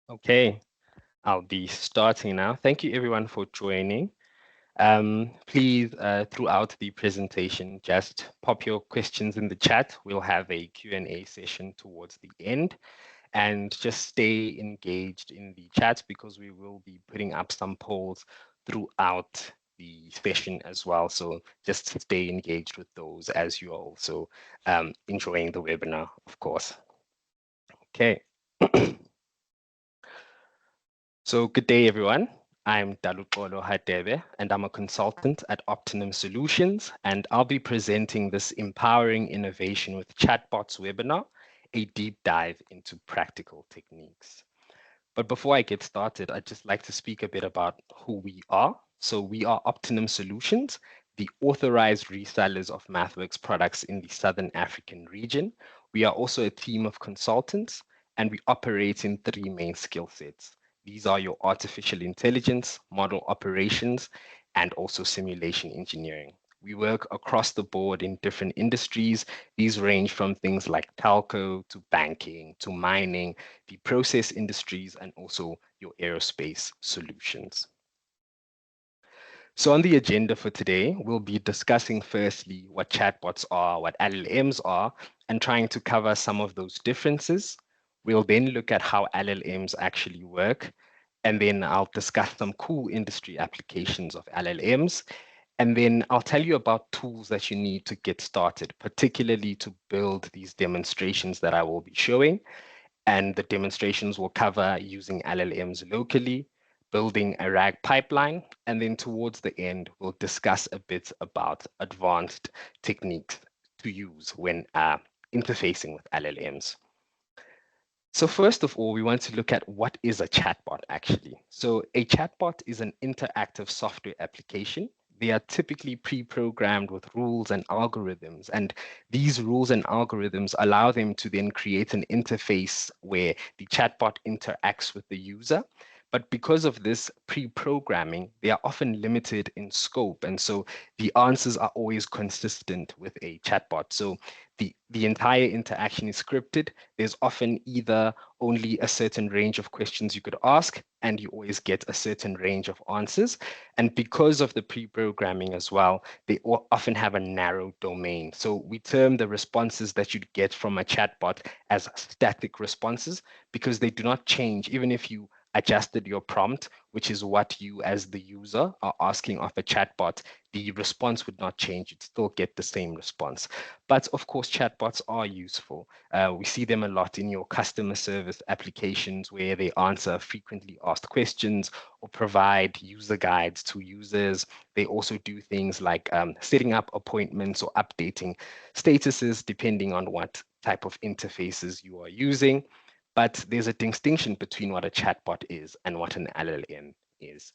Okay, I'll be starting now. Thank you everyone for joining. Please, throughout the presentation, just pop your questions in the chat. We'll have a Q&A session towards the end, and just stay engaged in the chat because we will be putting up some polls throughout the session as well. So just stay engaged with those as you are also enjoying the webinar, of course. Okay. So good day, everyone. I'm Dalukolo Hadebe, and I'm a consultant at Optimum Solutions, and I'll be presenting this Empowering Innovation with Chatbots webinar, a deep dive into practical techniques. But before I get started, I'd just like to speak a bit about who we are. So we are Optimum Solutions, the authorized resellers of MathWorks products in the Southern African region. We are also a team of consultants, and we operate in three main skill sets. These are your artificial intelligence, model operations, and also simulation engineering. We work across the board in different industries. These range from things like telco to banking to mining, the process industries, and also your aerospace solutions. So on the agenda for today, we'll be discussing firstly what chatbots are, what LLMs are, and trying to cover some of those differences. We'll then look at how LLMs actually work, and then I'll discuss some cool industry applications of LLMs. And then I'll tell you about tools that you need to get started, particularly to build these demonstrations that I will be showing. And the demonstrations will cover using LLMs locally, building a RAG pipeline, and then towards the end, we'll discuss a bit about advanced techniques to use when interfacing with LLMs. So first of all, we want to look at what is a chatbot actually. So a chatbot is an interactive software application. They are typically pre-programmed with rules and algorithms, and these rules and algorithms allow them to then create an interface where the chatbot interacts with the user. But because of this pre-programming, they are often limited in scope, and so the answers are always consistent with a chatbot. So the entire interaction is scripted. There's often either only a certain range of questions you could ask, and you always get a certain range of answers. And because of the pre-programming as well, they often have a narrow domain. So we term the responses that you'd get from a chatbot as static responses because they do not change even if you adjusted your prompt, which is what you as the user are asking of a chatbot, the response would not change. You'd still get the same response. But of course, chatbots are useful. We see them a lot in your customer service applications where they answer frequently asked questions or provide user guides to users. They also do things like setting up appointments or updating statuses depending on what type of interfaces you are using. But there's a distinction between what a chatbot is and what an LLM is.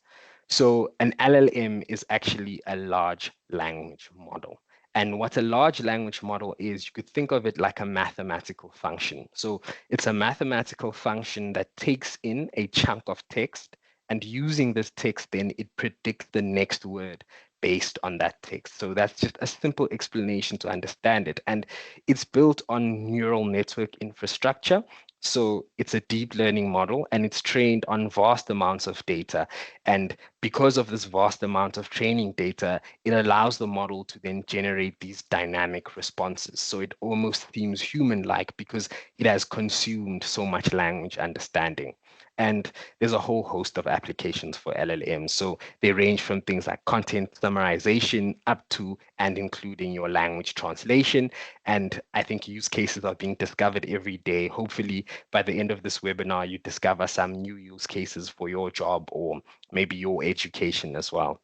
So an LLM is actually a large language model. And what a large language model is, you could think of it like a mathematical function. So it's a mathematical function that takes in a chunk of text, and using this text, then it predicts the next word based on that text. So that's just a simple explanation to understand it. And it's built on neural network infrastructure. So it's a deep learning model and it's trained on vast amounts of data. And because of this vast amount of training data, it allows the model to then generate these dynamic responses. So it almost seems human-like because it has consumed so much language understanding. And there's a whole host of applications for LLMs. So they range from things like content summarization up to and including your language translation. And I think use cases are being discovered every day. Hopefully, by the end of this webinar, you discover some new use cases for your job or maybe your education as well.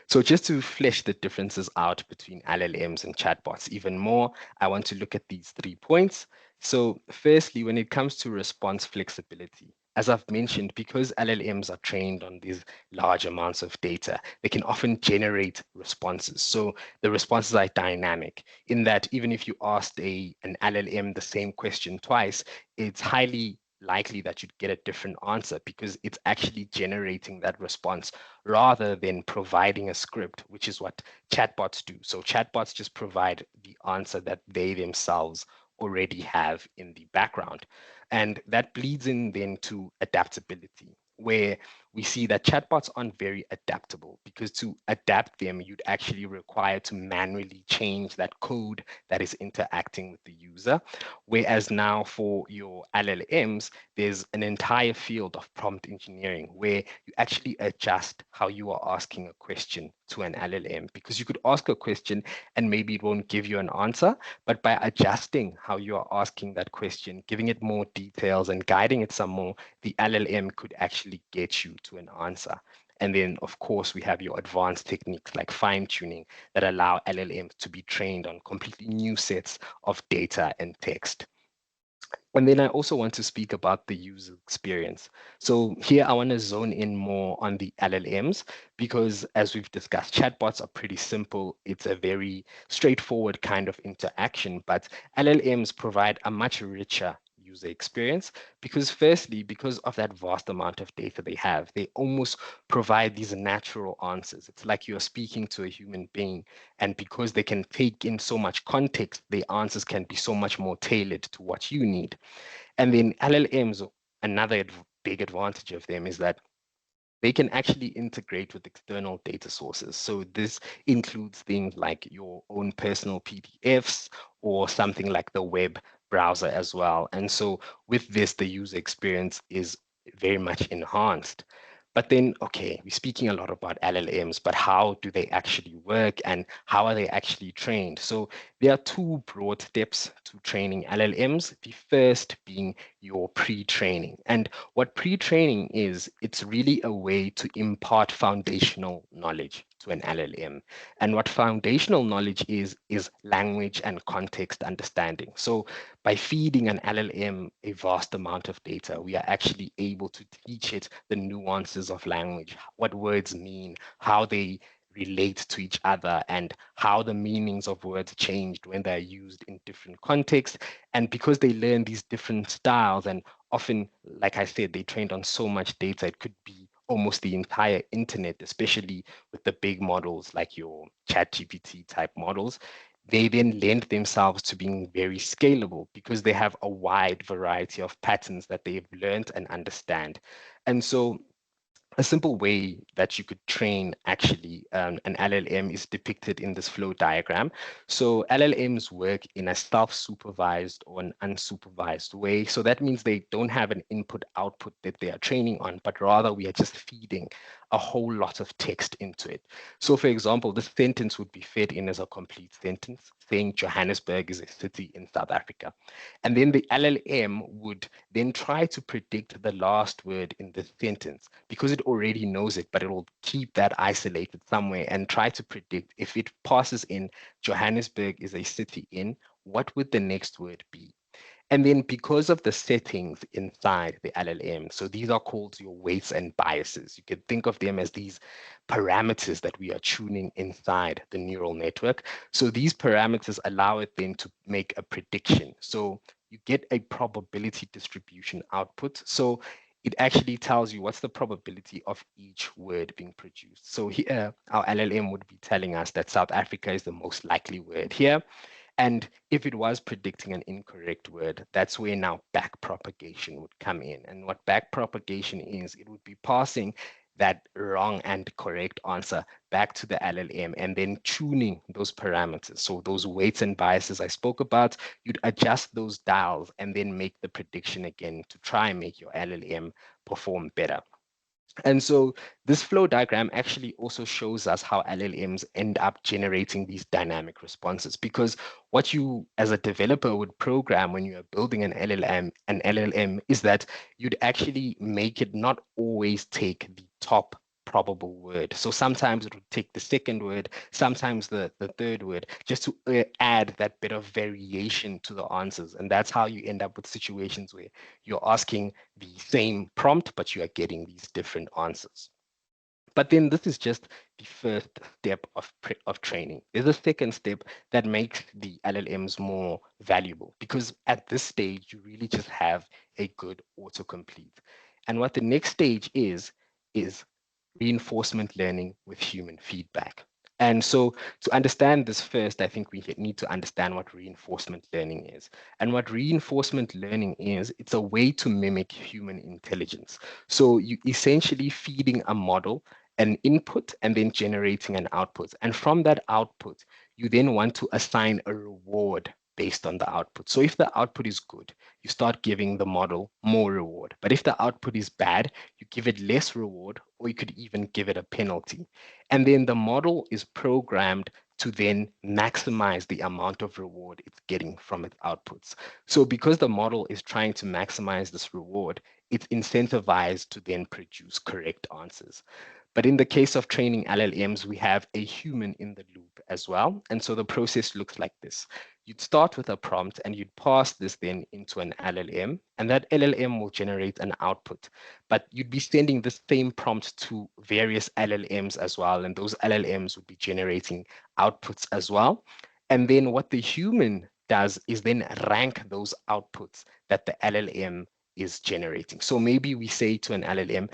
So just to flesh the differences out between LLMs and chatbots even more, I want to look at these 3 points. So firstly, when it comes to response flexibility, as I've mentioned, because LLMs are trained on these large amounts of data, they can often generate responses. So the responses are dynamic in that even if you asked an LLM the same question twice, it's highly likely that you'd get a different answer because it's actually generating that response rather than providing a script, which is what chatbots do. So chatbots just provide the answer that they themselves already have in the background. And that bleeds in then to adaptability, where we see that chatbots aren't very adaptable because to adapt them, you'd actually require to manually change that code that is interacting with the user. Whereas now for your LLMs, there's an entire field of prompt engineering where you actually adjust how you are asking a question to an LLM, because you could ask a question and maybe it won't give you an answer, but by adjusting how you are asking that question, giving it more details and guiding it some more, the LLM could actually get you to an answer. And then, of course, we have your advanced techniques like fine tuning that allow LLMs to be trained on completely new sets of data and text. And then I also want to speak about the user experience. So here I want to zone in more on the LLMs because, as we've discussed, chatbots are pretty simple. It's a very straightforward kind of interaction, but LLMs provide a much richer user experience because, firstly, because of that vast amount of data they have, they almost provide these natural answers. It's like you're speaking to a human being, and because they can take in so much context, the answers can be so much more tailored to what you need. And then LLMs, another big advantage of them is that they can actually integrate with external data sources. So this includes things like your own personal PDFs or something like the web browser as well. And so with this, the user experience is very much enhanced. But then, okay, we're speaking a lot about LLMs, but how do they actually work and how are they actually trained? So there are two broad steps to training LLMs. The first being your pre-training. And what pre-training is, it's really a way to impart foundational knowledge to an LLM. And what foundational knowledge is language and context understanding. So by feeding an LLM a vast amount of data, we are actually able to teach it the nuances of language, what words mean, how they relate to each other, and how the meanings of words changed when they're used in different contexts. And because they learn these different styles, and often, like I said, they trained on so much data, it could be almost the entire internet, especially with the big models like your ChatGPT type models. They then lend themselves to being very scalable because they have a wide variety of patterns that they've learned and understand. And so a simple way that you could train actually an LLM is depicted in this flow diagram. So LLMs work in a self-supervised or an unsupervised way. So that means they don't have an input output that they are training on, but rather we are just feeding a whole lot of text into it. So for example, this sentence would be fed in as a complete sentence saying Johannesburg is a city in South Africa. And then the LLM would then try to predict the last word in the sentence because it already knows it, but it will keep that isolated somewhere and try to predict if it passes in Johannesburg is a city in, what would the next word be? And then because of the settings inside the LLM, so these are called your weights and biases. You could think of them as these parameters that we are tuning inside the neural network. So these parameters allow it then to make a prediction. So you get a probability distribution output. So it actually tells you what's the probability of each word being produced. So here, our LLM would be telling us that South Africa is the most likely word here. And if it was predicting an incorrect word, that's where now back propagation would come in. And what back propagation is, it would be passing that wrong and correct answer back to the LLM and then tuning those parameters. So those weights and biases I spoke about, you'd adjust those dials and then make the prediction again to try and make your LLM perform better. And so this flow diagram actually also shows us how LLMs end up generating these dynamic responses, because what you as a developer would program when you are building an LLM is that you'd actually make it not always take the top probable word. So sometimes it would take the second word, sometimes the third word, just to add that bit of variation to the answers. And that's how you end up with situations where you're asking the same prompt, but you are getting these different answers. But then this is just the first step of training. There's a second step that makes the LLMs more valuable because at this stage, you really just have a good autocomplete. And what the next stage is reinforcement learning with human feedback. And so to understand this first, I think we need to understand what reinforcement learning is. And what reinforcement learning is, it's a way to mimic human intelligence. So you essentially feeding a model an input and then generating an output. And from that output, you then want to assign a reward based on the output. So if the output is good, you start giving the model more reward. But if the output is bad, you give it less reward, or you could even give it a penalty. And then the model is programmed to then maximize the amount of reward it's getting from its outputs. So because the model is trying to maximize this reward, it's incentivized to then produce correct answers. But in the case of training LLMs, we have a human in the loop as well. And so the process looks like this. You'd start with a prompt and you'd pass this then into an LLM, and that LLM will generate an output. But you'd be sending the same prompt to various LLMs as well, and those LLMs would be generating outputs as well. And then what the human does is then rank those outputs that the LLM is generating. So maybe we say to an LLM,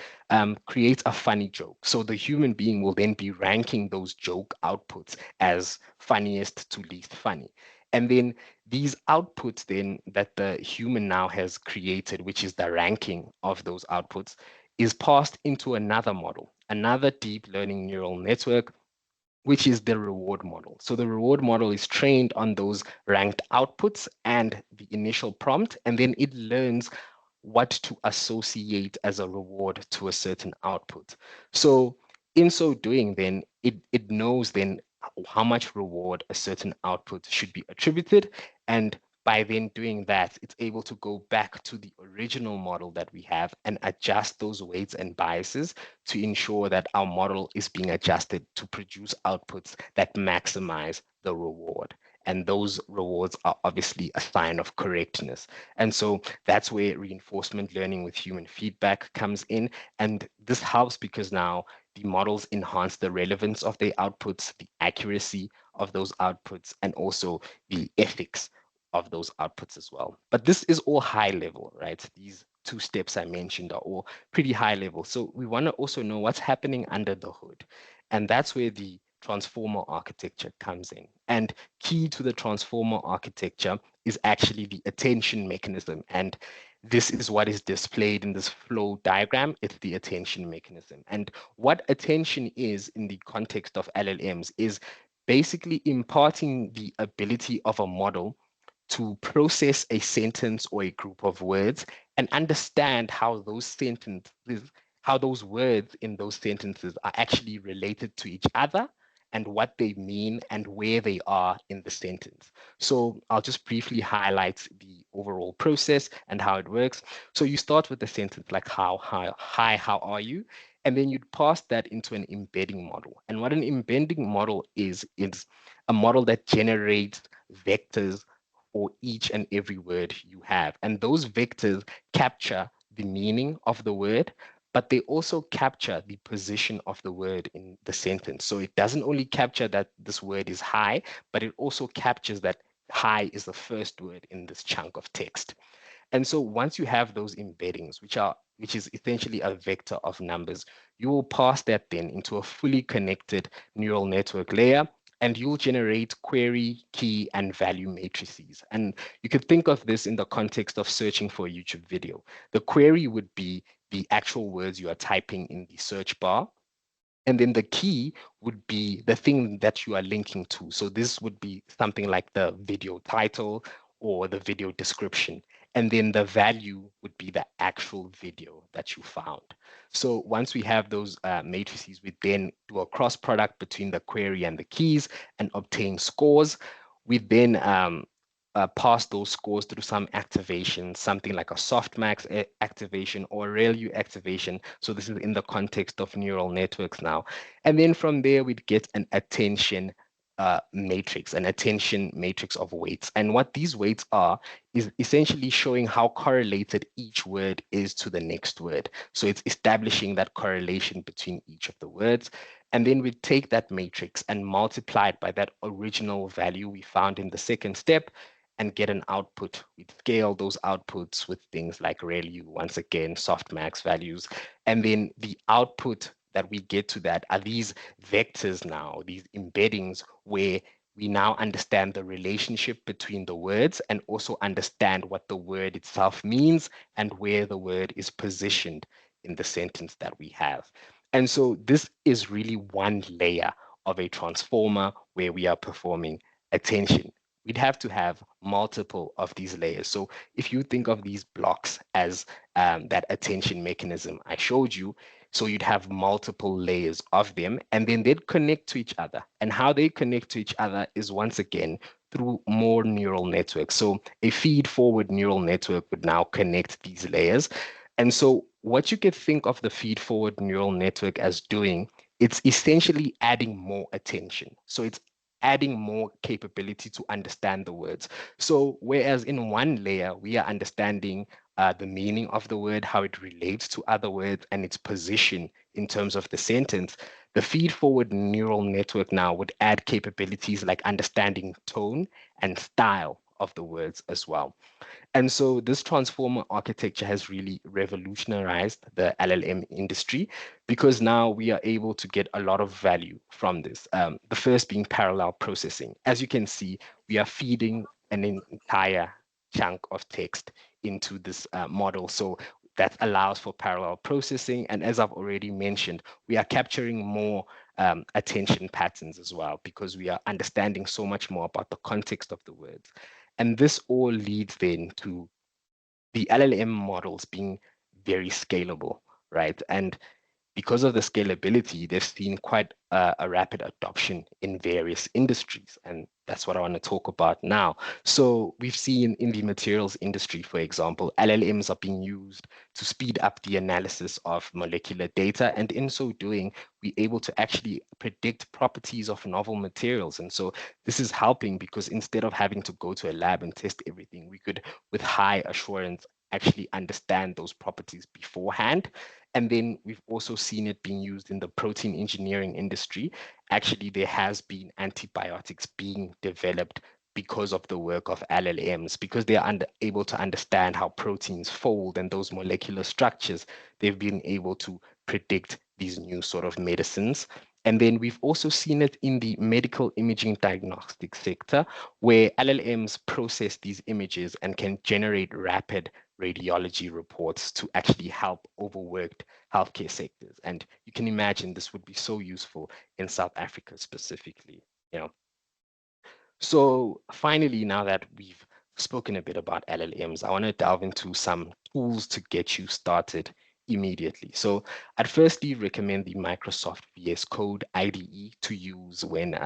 create a funny joke. So the human being will then be ranking those joke outputs as funniest to least funny. And then these outputs then that the human now has created, which is the ranking of those outputs, is passed into another model, another deep learning neural network, which is the reward model. So the reward model is trained on those ranked outputs and the initial prompt, and then it learns what to associate as a reward to a certain output. So in so doing, then it knows then how much reward a certain output should be attributed. And by then doing that, it's able to go back to the original model that we have and adjust those weights and biases to ensure that our model is being adjusted to produce outputs that maximize the reward. And those rewards are obviously a sign of correctness. And so that's where reinforcement learning with human feedback comes in. And this helps because now the models enhance the relevance of their outputs, the accuracy of those outputs, and also the ethics of those outputs as well. But this is all high level, right? These two steps I mentioned are all pretty high level. So we want to also know what's happening under the hood. And that's where the transformer architecture comes in. And key to the transformer architecture is actually the attention mechanism. And this is what is displayed in this flow diagram. It's the attention mechanism. And what attention is in the context of LLMs is basically imparting the ability of a model to process a sentence or a group of words and understand how those sentences, how those words in those sentences are actually related to each other and what they mean and where they are in the sentence. So I'll just briefly highlight the overall process and how it works. So you start with the sentence like hi, how are you? And then you'd pass that into an embedding model. And what an embedding model is a model that generates vectors for each and every word you have. And those vectors capture the meaning of the word, but they also capture the position of the word in the sentence. So it doesn't only capture that this word is high, but it also captures that high is the first word in this chunk of text. And so once you have those embeddings, which is essentially a vector of numbers, you will pass that then into a fully connected neural network layer, and you'll generate query, key, and value matrices. And you could think of this in the context of searching for a YouTube video. The query would be the actual words you are typing in the search bar. And then the key would be the thing that you are linking to. So this would be something like the video title or the video description. And then the value would be the actual video that you found. So once we have those matrices, we then do a cross product between the query and the keys and obtain scores. We then pass those scores through some activation, something like a softmax activation or a ReLU activation. So this is in the context of neural networks now. And then from there, we'd get an attention matrix, an attention matrix of weights. And what these weights are is essentially showing how correlated each word is to the next word. So it's establishing that correlation between each of the words. And then we take that matrix and multiply it by that original value we found in the second step and get an output. We'd scale those outputs with things like ReLU, once again, softmax values. And then the output that we get to that are these vectors now, these embeddings, where we now understand the relationship between the words and also understand what the word itself means and where the word is positioned in the sentence that we have. And so this is really one layer of a transformer where we are performing attention. We'd have to have multiple of these layers. So if you think of these blocks as that attention mechanism I showed you, so you'd have multiple layers of them, and then they'd connect to each other. And how they connect to each other is once again through more neural networks. So a feed-forward neural network would now connect these layers. And so what you could think of the feed-forward neural network as doing, it's essentially adding more attention. So it's adding more capability to understand the words. So whereas in one layer, we are understanding the meaning of the word, how it relates to other words, and its position in terms of the sentence, the feed-forward neural network now would add capabilities like understanding tone and style of the words as well. And so this transformer architecture has really revolutionized the LLM industry because now we are able to get a lot of value from this. The first being parallel processing. As you can see, we are feeding an entire chunk of text into this model. So that allows for parallel processing. And as I've already mentioned, we are capturing more attention patterns as well because we are understanding so much more about the context of the words. And this all leads then to the LLM models being very scalable, right? And because of the scalability, they've seen quite a rapid adoption in various industries. And that's what I want to talk about now. So we've seen in the materials industry, for example, LLMs are being used to speed up the analysis of molecular data. And in so doing, we're able to actually predict properties of novel materials. And so this is helping because instead of having to go to a lab and test everything, we could, with high assurance, actually understand those properties beforehand. And then we've also seen it being used in the protein engineering industry. Actually, there has been antibiotics being developed because of the work of LLMs, because they are able to understand how proteins fold and those molecular structures. They've been able to predict these new sort of medicines. And then we've also seen it in the medical imaging diagnostic sector, where LLMs process these images and can generate rapid radiology reports to actually help overworked healthcare sectors. And you can imagine this would be so useful in South Africa specifically. You know, so finally, now that we've spoken a bit about LLMs, I want to delve into some tools to get you started immediately. So I'd firstly recommend the Microsoft VS Code IDE to use when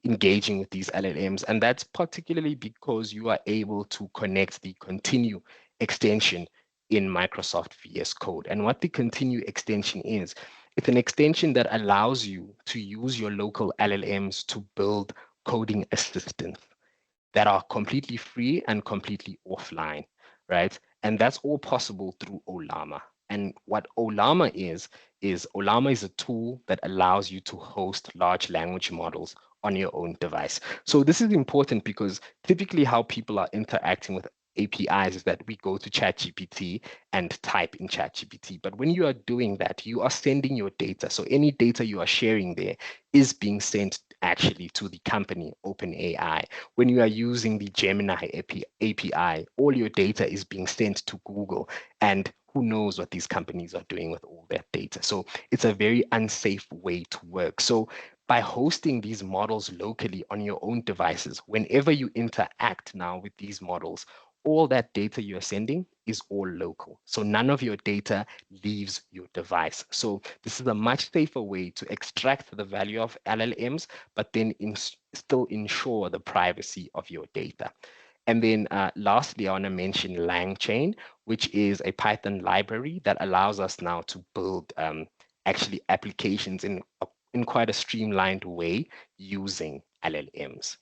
engaging with these LLMs. And that's particularly because you are able to connect the continue extension in Microsoft VS Code. And what the continue extension is, it's an extension that allows you to use your local LLMs to build coding assistants that are completely free and completely offline, right? And that's all possible through Olama. And what Olama is a tool that allows you to host large language models on your own device. So this is important because typically how people are interacting with APIs is that we go to ChatGPT and type in ChatGPT. But when you are doing that, you are sending your data. So any data you are sharing there is being sent actually to the company OpenAI. When you are using the Gemini API, all your data is being sent to Google, and who knows what these companies are doing with all that data. So it's a very unsafe way to work. So by hosting these models locally on your own devices, whenever you interact now with these models, all that data you're sending is all local. So none of your data leaves your device. So this is a much safer way to extract the value of LLMs, but then still ensure the privacy of your data. And then lastly, I want to mention LangChain, which is a Python library that allows us now to build actually applications in quite a streamlined way using LLMs.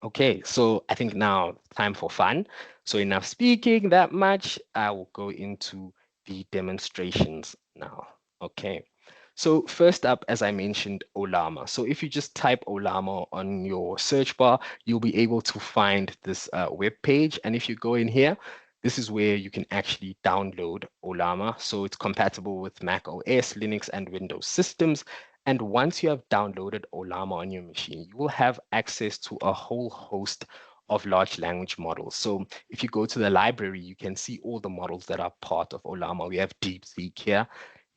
Okay, so I think now time for fun. So enough speaking that much, I will go into the demonstrations now. Okay, so first up, as I mentioned, Olama. So if you just type Olama on your search bar, you'll be able to find this web page. And if you go in here, this is where you can actually download Ollama. So it's compatible with Mac OS, Linux, and Windows systems. And once you have downloaded Ollama on your machine, you will have access to a whole host of large language models. So if you go to the library, you can see all the models that are part of Ollama. We have DeepSeek here,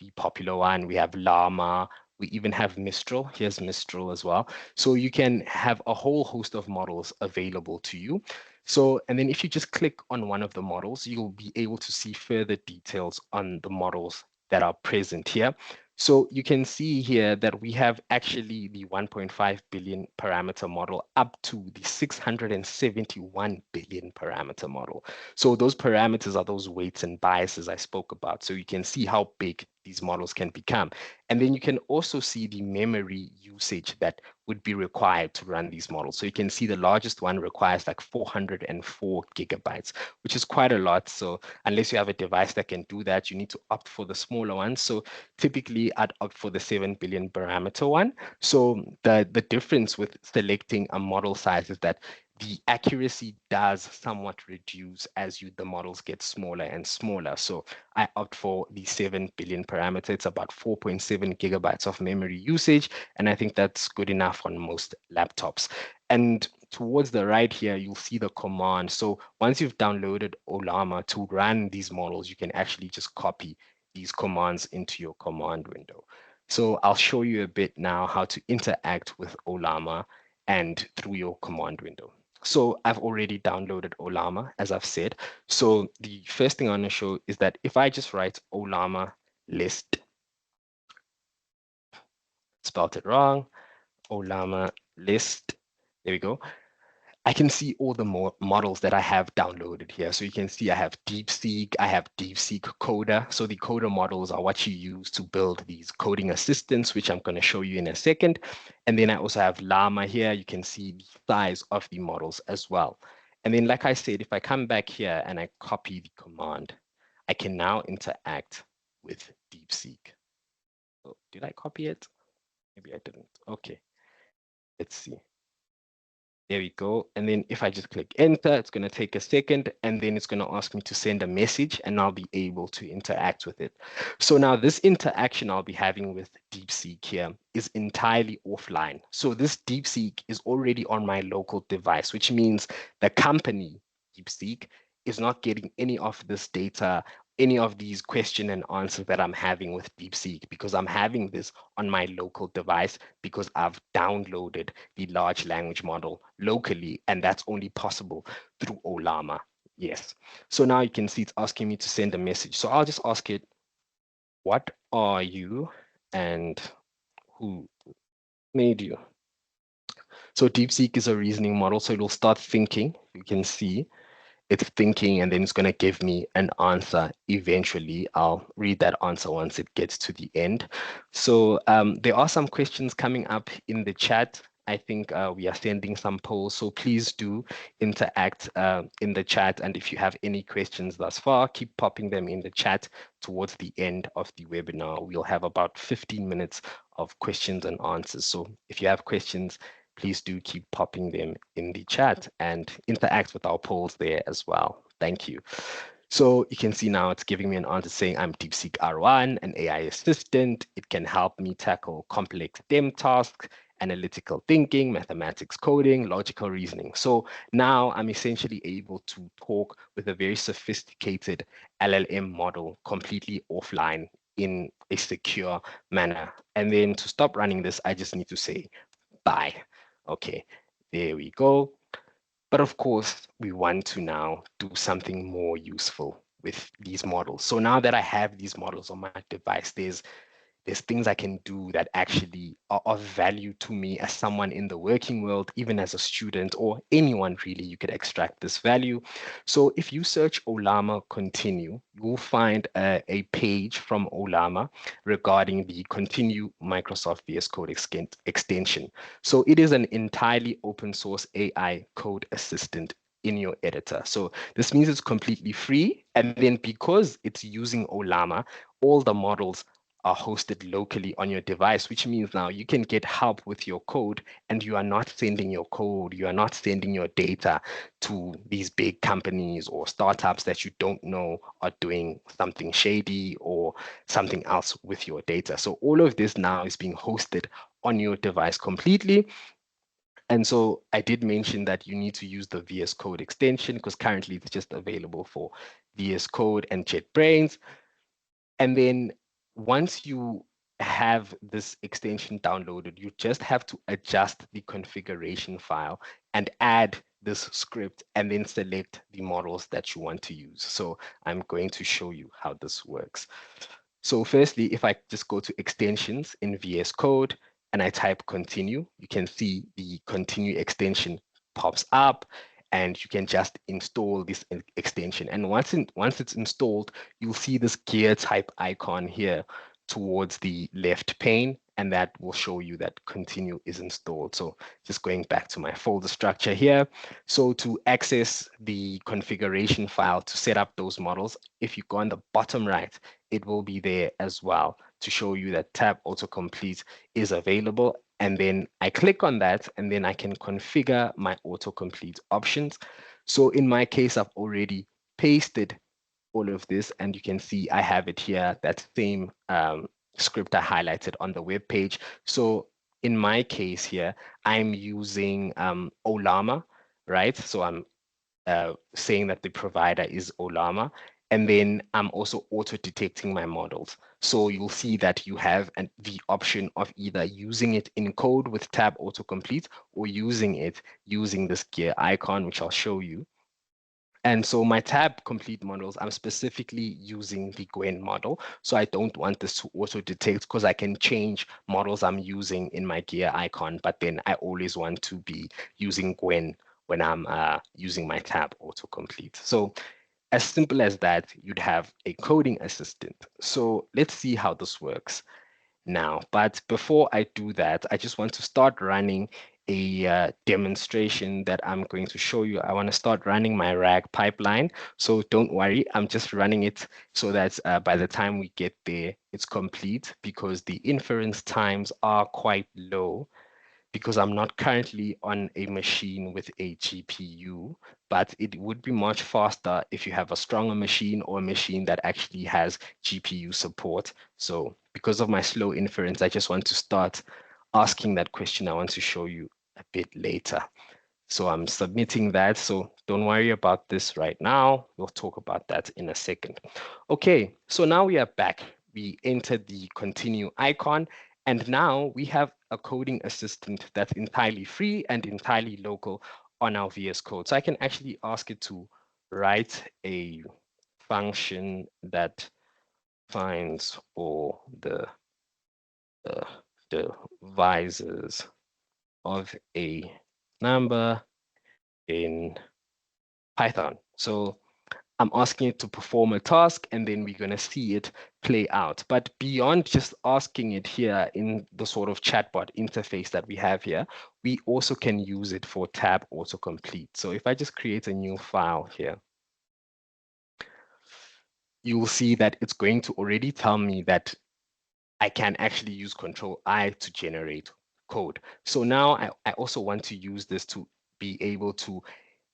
the popular one. We have Llama. We even have Mistral. Here's Mistral as well. So you can have a whole host of models available to you. So, and then if you just click on one of the models, you'll be able to see further details on the models that are present here. So you can see here that we have actually the 1.5 billion parameter model up to the 671 billion parameter model. So those parameters are those weights and biases I spoke about. So you can see how big these models can become. And then you can also see the memory usage that would be required to run these models. So you can see the largest one requires like 404 gigabytes, which is quite a lot. So unless you have a device that can do that, you need to opt for the smaller one. So typically I'd opt for the 7 billion parameter one. So the difference with selecting a model size is that the accuracy does somewhat reduce as the models get smaller and smaller. So I opt for the 7 billion parameter. It's about 4.7 gigabytes of memory usage. And I think that's good enough on most laptops. And towards the right here, you'll see the command. So once you've downloaded Ollama to run these models, you can actually just copy these commands into your command window. So I'll show you a bit now how to interact with Ollama and through your command window. So I've already downloaded Ollama, as I've said. So the first thing I want to show is that if I just write Ollama list, spelled it wrong, Ollama list, there we go. I can see all the models that I have downloaded here. So you can see I have DeepSeek, I have DeepSeek Coder. So the Coder models are what you use to build these coding assistants, which I'm going to show you in a second. And then I also have Llama here. You can see the size of the models as well. And then, like I said, if I come back here and I copy the command, I can now interact with DeepSeek. Oh, did I copy it? Maybe I didn't. Okay, let's see. There we go. And then if I just click enter, it's going to take a second and then it's going to ask me to send a message and I'll be able to interact with it. So now this interaction I'll be having with DeepSeek here is entirely offline. So this DeepSeek is already on my local device, which means the company DeepSeek is not getting any of this data, any of these question and answers that I'm having with DeepSeek, because I'm having this on my local device because I've downloaded the large language model locally, and that's only possible through Ollama. Yes. So now you can see it's asking me to send a message. So I'll just ask it, what are you and who made you? So DeepSeek is a reasoning model, so it'll start thinking. You can see it's thinking and then it's going to give me an answer eventually. I'll read that answer once it gets to the end. So there are some questions coming up in the chat. I think we are sending some polls, so please do interact in the chat. And if you have any questions thus far, keep popping them in the chat. Towards the end of the webinar, we'll have about 15 minutes of questions and answers. So if you have questions, please do keep popping them in the chat and interact with our polls there as well. Thank you. So you can see now it's giving me an answer saying I'm DeepSeek R1, an AI assistant. It can help me tackle complex STEM tasks, analytical thinking, mathematics coding, logical reasoning. So now I'm essentially able to talk with a very sophisticated LLM model completely offline in a secure manner. And then to stop running this, I just need to say bye. Okay, there we go. But of course, we want to now do something more useful with these models. So now that I have these models on my device, there's things I can do that actually are of value to me as someone in the working world, even as a student or anyone really, you could extract this value. So if you search Ollama Continue, you will find a page from Ollama regarding the Continue Microsoft VS Code extension. So it is an entirely open source AI code assistant in your editor. So this means it's completely free. And then because it's using Ollama, all the models are hosted locally on your device, which means now you can get help with your code and you are not sending your code, you are not sending your data to these big companies or startups that you don't know are doing something shady or something else with your data. So all of this now is being hosted on your device completely. And so I did mention that you need to use the VS Code extension because currently it's just available for VS Code and JetBrains. And then once you have this extension downloaded, you just have to adjust the configuration file and add this script and then select the models that you want to use. So I'm going to show you how this works. So firstly, if I just go to extensions in VS Code and I type continue, you can see the continue extension pops up and you can just install this extension. And once it's installed, you'll see this gear type icon here towards the left pane, and that will show you that continue is installed. So just going back to my folder structure here. So to access the configuration file to set up those models, if you go on the bottom right, it will be there as well to show you that tab autocomplete is available. And then I click on that and then I can configure my autocomplete options. So in my case, I've already pasted all of this and you can see I have it here, that same script I highlighted on the web page. So in my case here, I'm using Olama, right? So I'm saying that the provider is Olama. And then I'm also auto-detecting my models. So you'll see that you have the option of either using it in code with tab autocomplete or using it using this gear icon, which I'll show you. And so my tab complete models, I'm specifically using the Gwen model. So I don't want this to auto detect because I can change models I'm using in my gear icon, but then I always want to be using Gwen when I'm using my tab autocomplete. So as simple as that, you'd have a coding assistant. So let's see how this works now. But before I do that, I just want to start running a demonstration that I'm going to show you. I want to start running my RAG pipeline. So don't worry, I'm just running it so that by the time we get there, it's complete because the inference times are quite low because I'm not currently on a machine with a GPU, but it would be much faster if you have a stronger machine or a machine that actually has GPU support. So because of my slow inference, I just want to start asking that question I want to show you a bit later. So I'm submitting that. So don't worry about this right now. We'll talk about that in a second. Okay, so now we are back. We entered the continue icon, and now we have a coding assistant that's entirely free and entirely local on our VS Code. So I can actually ask it to write a function that finds all the divisors of a number in Python. So I'm asking it to perform a task and then we're going to see it play out. But beyond just asking it here in the sort of chatbot interface that we have here, we also can use it for tab autocomplete. So if I just create a new file here, you will see that it's going to already tell me that I can actually use Control I to generate code. So now I also want to use this to be able to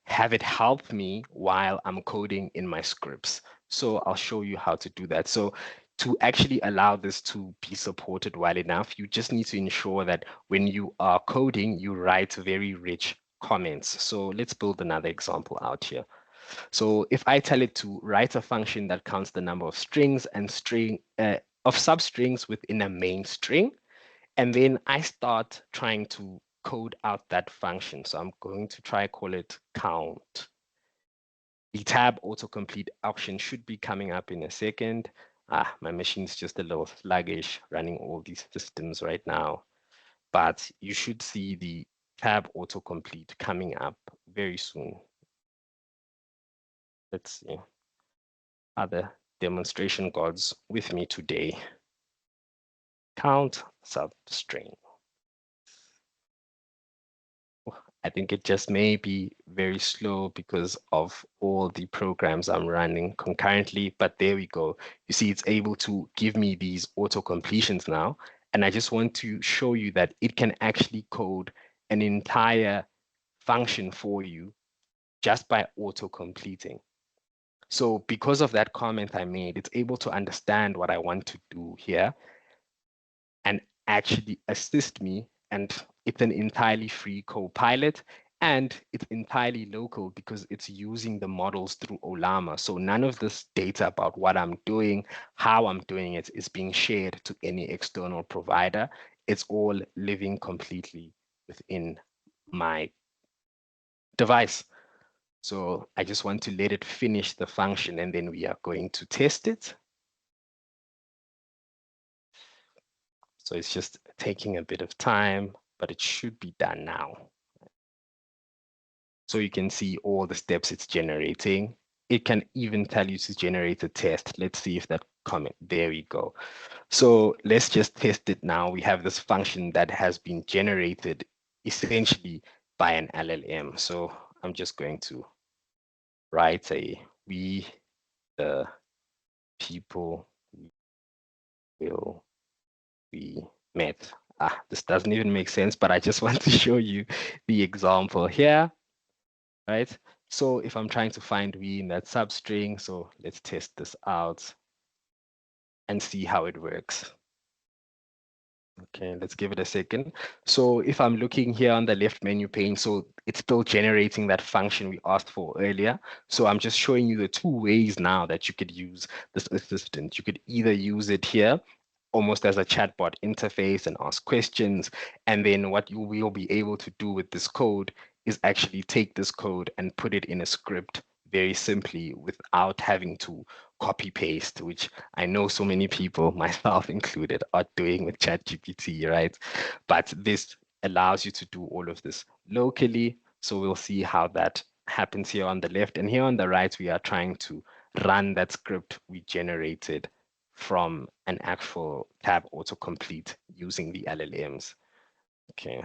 have it help me while I'm coding in my scripts. So I'll show you how to do that. So to actually allow this to be supported well enough, you just need to ensure that when you are coding, you write very rich comments. So let's build another example out here. So if I tell it to write a function that counts the number of strings and of substrings within a main string, and then I start trying to code out that function. So I'm going to try call it count. The tab autocomplete option should be coming up in a second. My machine's just a little sluggish running all these systems right now, but you should see the tab autocomplete coming up very soon. Let's see. Are the demonstration gods with me today? Count substring. I think it just may be very slow because of all the programs I'm running concurrently, but there we go. You see, it's able to give me these auto completions now. And I just want to show you that it can actually code an entire function for you just by auto completing. So because of that comment I made, it's able to understand what I want to do here and actually assist me. And it's an entirely free co-pilot, and it's entirely local because it's using the models through Olama. So none of this data about what I'm doing, how I'm doing it is being shared to any external provider. It's all living completely within my device. So I just want to let it finish the function, and then we are going to test it. So it's just taking a bit of time, but it should be done now. So you can see all the steps it's generating. It can even tell you to generate a test. Let's see if that comment, there we go. So let's just test it now. We have this function that has been generated essentially by an LLM. So I'm just going to write we, the people will be met. This doesn't even make sense, but I just want to show you the example here, right? So if I'm trying to find we in that substring, so let's test this out and see how it works. Okay, let's give it a second. So if I'm looking here on the left menu pane, so it's still generating that function we asked for earlier. So I'm just showing you the two ways now that you could use this assistant. You could either use it here almost as a chatbot interface and ask questions. And then what you will be able to do with this code is actually take this code and put it in a script very simply without having to copy paste, which I know so many people, myself included, are doing with ChatGPT, right? But this allows you to do all of this locally. So we'll see how that happens here on the left. And here on the right, we are trying to run that script we generated from an actual tab autocomplete using the LLMs. Okay,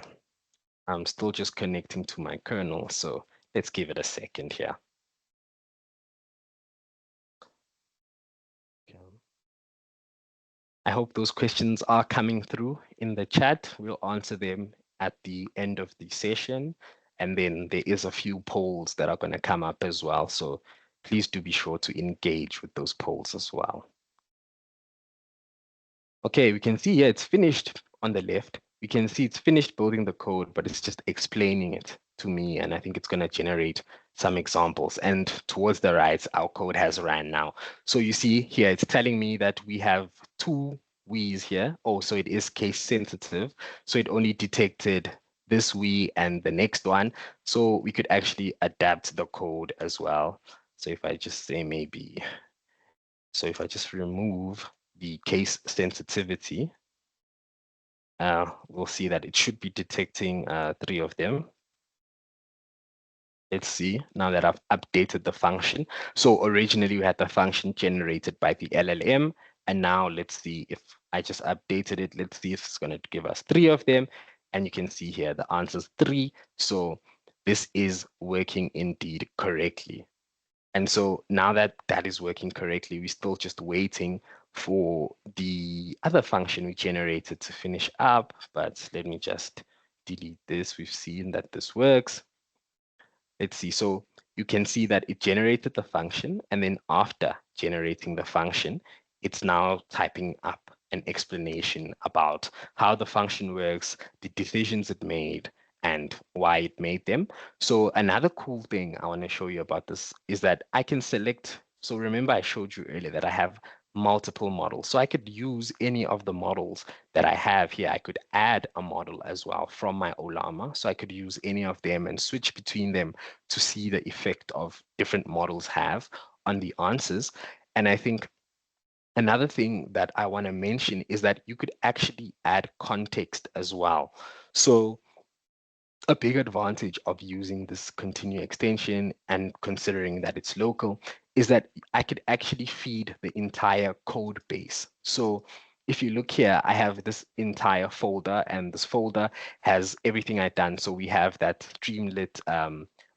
I'm still just connecting to my kernel, so let's give it a second here. Okay. I hope those questions are coming through in the chat. We'll answer them at the end of the session. And then there is a few polls that are going to come up as well. So please do be sure to engage with those polls as well. Okay, we can see here it's finished on the left. We can see it's finished building the code, but it's just explaining it to me. And I think it's going to generate some examples. And towards the right, our code has ran now. So you see here, it's telling me that we have two we's here. Oh, so it is case sensitive. So it only detected this we and the next one. So we could actually adapt the code as well. So if I just say maybe, so if I just remove the case sensitivity, we'll see that it should be detecting three of them. Let's see, now that I've updated the function. So originally we had the function generated by the LLM, and now let's see if I just updated it. Let's see if it's going to give us three of them. And you can see here the answer is 3. So this is working indeed correctly. And so now that that is working correctly, we're still just waiting for the other function we generated to finish up. But let me just delete this. We've seen that this works. Let's see. So you can see that it generated the function, and then after generating the function, it's now typing up an explanation about how the function works, the decisions it made, and why it made them. So another cool thing I want to show you about this is that I can select. So remember I showed you earlier that I have multiple models. So I could use any of the models that I have here. I could add a model as well from my Olama. So I could use any of them and switch between them to see the effect of different models have on the answers. And I think another thing that I want to mention is that you could actually add context as well. So a big advantage of using this continue extension and considering that it's local is that I could actually feed the entire code base. So if you look here, I have this entire folder, and this folder has everything I've done. So we have that Streamlit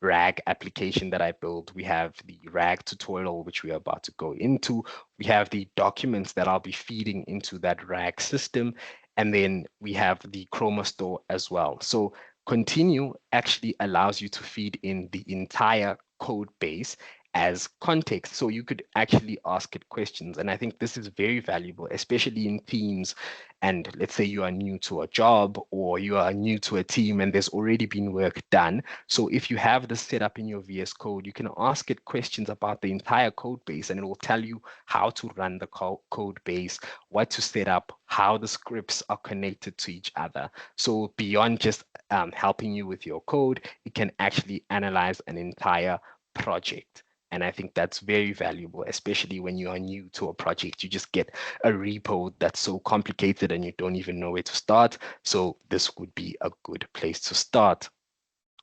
RAG application that I built. We have the RAG tutorial, which we are about to go into. We have the documents that I'll be feeding into that RAG system. And then we have the Chroma store as well. So continue actually allows you to feed in the entire code base as context. So you could actually ask it questions. And I think this is very valuable, especially in teams. And let's say you are new to a job or you are new to a team and there's already been work done. So if you have this set up in your VS Code, you can ask it questions about the entire code base and it will tell you how to run the code base, what to set up, how the scripts are connected to each other. So beyond just helping you with your code, it can actually analyze an entire project. And I think that's very valuable, especially when you are new to a project. You just get a repo that's so complicated and you don't even know where to start. So this would be a good place to start.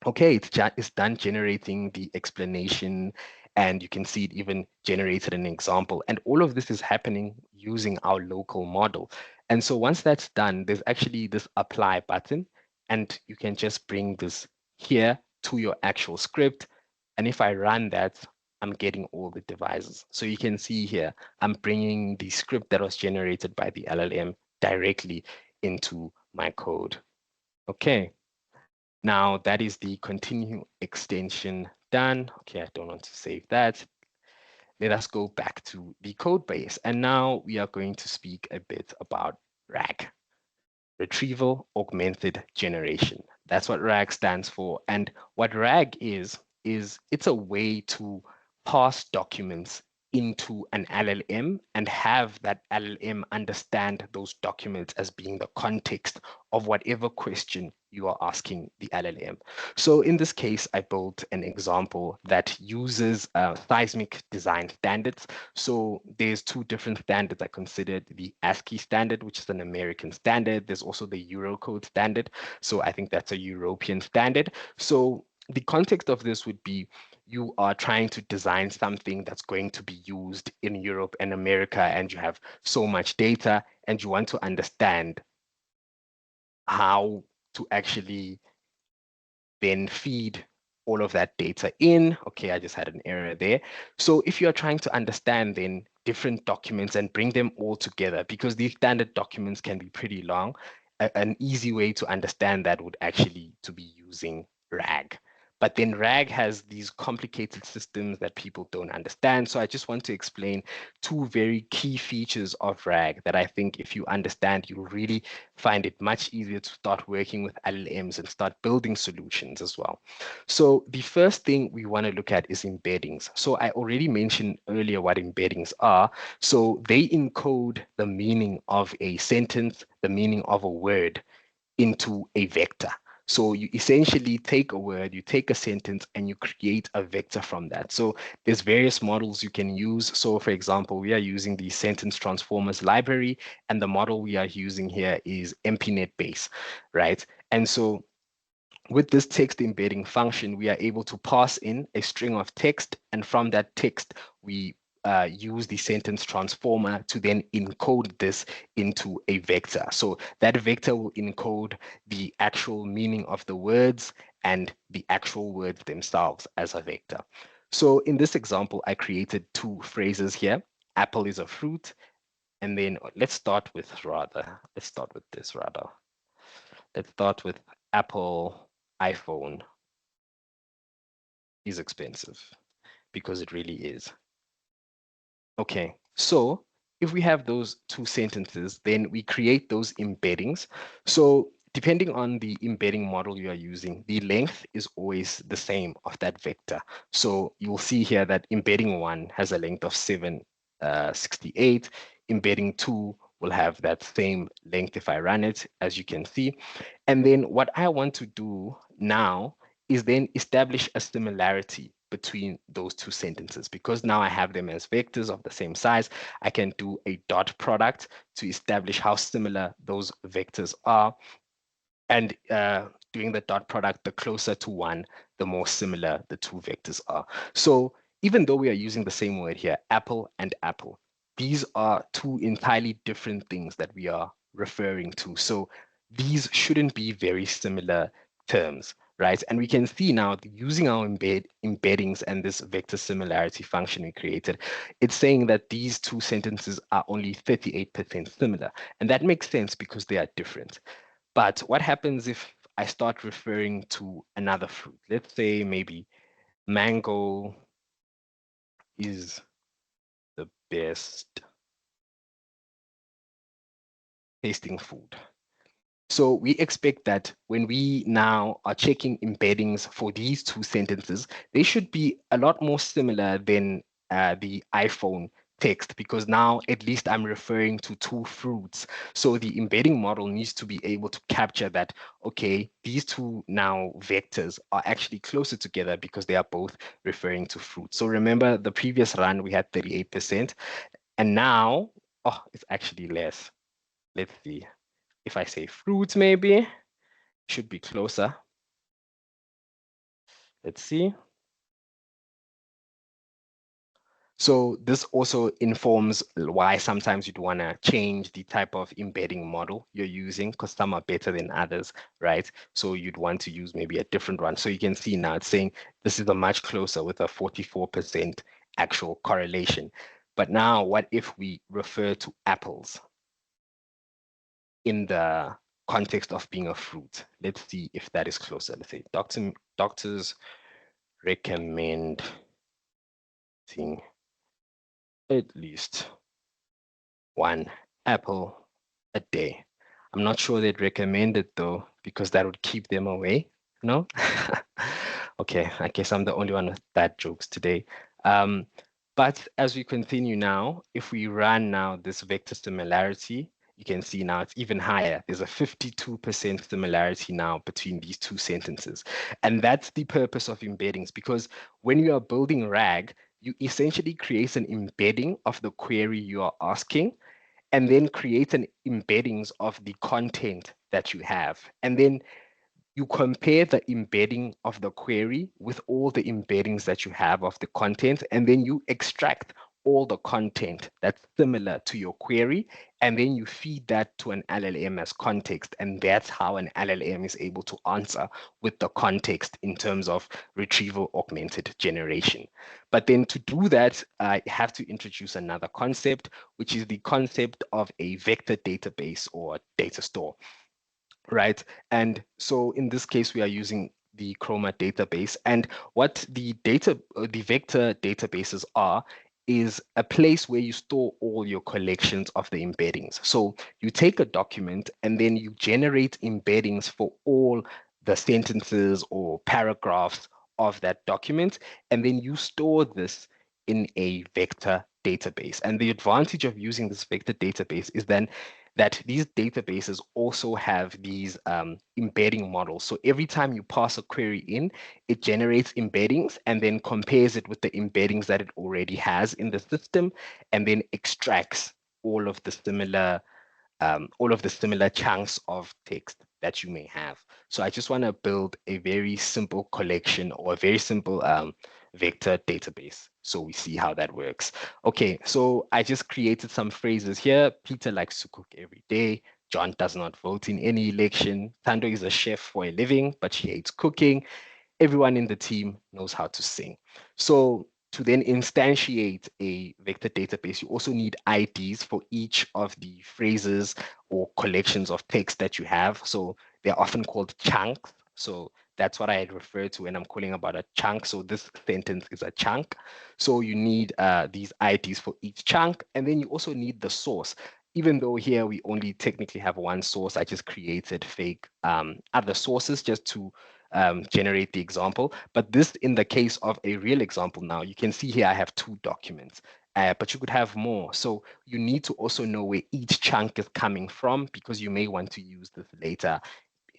Okay, it's done generating the explanation, and you can see it even generated an example. And all of this is happening using our local model. And so once that's done, there's actually this apply button, and you can just bring this here to your actual script. And if I run that, I'm getting all the devices. So you can see here, I'm bringing the script that was generated by the LLM directly into my code. Okay. Now that is the continue extension done. Okay, I don't want to save that. Let us go back to the code base. And now we are going to speak a bit about RAG, Retrieval Augmented Generation. That's what RAG stands for. And what RAG is it's a way to pass documents into an LLM and have that LLM understand those documents as being the context of whatever question you are asking the LLM. So in this case, I built an example that uses seismic design standards. So there's two different standards I considered: the ASCII standard, which is an American standard. There's also the Eurocode standard. So I think that's a European standard. So the context of this would be you are trying to design something that's going to be used in Europe and America, and you have so much data, and you want to understand how to actually then feed all of that data in. Okay, I just had an error there. So if you're trying to understand then different documents and bring them all together, because these standard documents can be pretty long, an easy way to understand that would actually to be using RAG. But then RAG has these complicated systems that people don't understand. So I just want to explain two very key features of RAG that I think if you understand, you'll really find it much easier to start working with LLMs and start building solutions as well. So the first thing we want to look at is embeddings. So I already mentioned earlier what embeddings are. So they encode the meaning of a sentence, the meaning of a word into a vector. So you essentially take a word, you take a sentence, and you create a vector from that. So there's various models you can use. So for example, we are using the sentence transformers library, and the model we are using here is MPNet base, right? And so with this text embedding function, we are able to pass in a string of text, and from that text, we use the sentence transformer to then encode this into a vector. So that vector will encode the actual meaning of the words and the actual words themselves as a vector. So in this example, I created two phrases here. Apple is a fruit. And then let's start with this rather. Let's start with Apple iPhone is expensive, because it really is. Okay, so if we have those two sentences, then we create those embeddings. So depending on the embedding model you are using, the length is always the same of that vector. So you'll see here that embedding 1 has a length of 768. Embedding 2 will have that same length if I run it, as you can see. And then what I want to do now is then establish a similarity between those two sentences. Because now I have them as vectors of the same size, I can do a dot product to establish how similar those vectors are. And doing the dot product, the closer to 1, the more similar the two vectors are. So even though we are using the same word here, apple and apple, these are two entirely different things that we are referring to. So these shouldn't be very similar terms, right? And we can see now using our embeddings and this vector similarity function we created, it's saying that these two sentences are only 38% similar. And that makes sense because they are different. But what happens if I start referring to another fruit? Let's say maybe mango is the best tasting food. So we expect that when we now are checking embeddings for these two sentences, they should be a lot more similar than the iPhone text, because now at least I'm referring to two fruits. So the embedding model needs to be able to capture that, okay, these two now vectors are actually closer together because they are both referring to fruit. So remember the previous run, we had 38%, and now, oh, it's actually less. Let's see. If I say fruits, maybe should be closer. Let's see. So this also informs why sometimes you'd want to change the type of embedding model you're using, because some are better than others, right? So you'd want to use maybe a different one. So you can see now it's saying this is a much closer with a 44% actual correlation. But now what if we refer to apples in the context of being a fruit? Let's see if that is closer. Let's say doctors recommend eating at least one apple a day. I'm not sure they'd recommend it though, because that would keep them away. No? Okay, I guess I'm the only one with bad jokes today. Um, but as we continue now, if we run now this vector similarity, you can see now it's even higher. There's a 52% similarity now between these two sentences. And that's the purpose of embeddings, because when you are building RAG, you essentially create an embedding of the query you are asking, and then create an embeddings of the content that you have. And then you compare the embedding of the query with all the embeddings that you have of the content, and then you extract all the content that's similar to your query, and then you feed that to an LLM as context, and that's how an LLM is able to answer with the context in terms of retrieval augmented generation. But then to do that, I have to introduce another concept, which is the concept of a vector database or data store, right? And so in this case, we are using the Chroma database. And what the vector databases are is a place where you store all your collections of the embeddings. So you take a document and then you generate embeddings for all the sentences or paragraphs of that document, and then you store this in a vector database. And the advantage of using this vector database is then that these databases also have these embedding models. So every time you pass a query in, it generates embeddings and then compares it with the embeddings that it already has in the system, and then extracts all of the similar chunks of text that you may have. So I just want to build a very simple collection or a very simple vector database. So we see how that works. Okay, so I just created some phrases here. Peter likes to cook every day. John does not vote in any election. Tando is a chef for a living, but she hates cooking. Everyone in the team knows how to sing. So to then instantiate a vector database, you also need IDs for each of the phrases or collections of text that you have. So they're often called chunks. So that's what I had referred to when I'm calling about a chunk. So this sentence is a chunk. So you need these IDs for each chunk. And then you also need the source. Even though here we only technically have one source, I just created fake other sources just to generate the example. But this, in the case of a real example now, you can see here I have two documents, but you could have more. So you need to also know where each chunk is coming from, because you may want to use this later,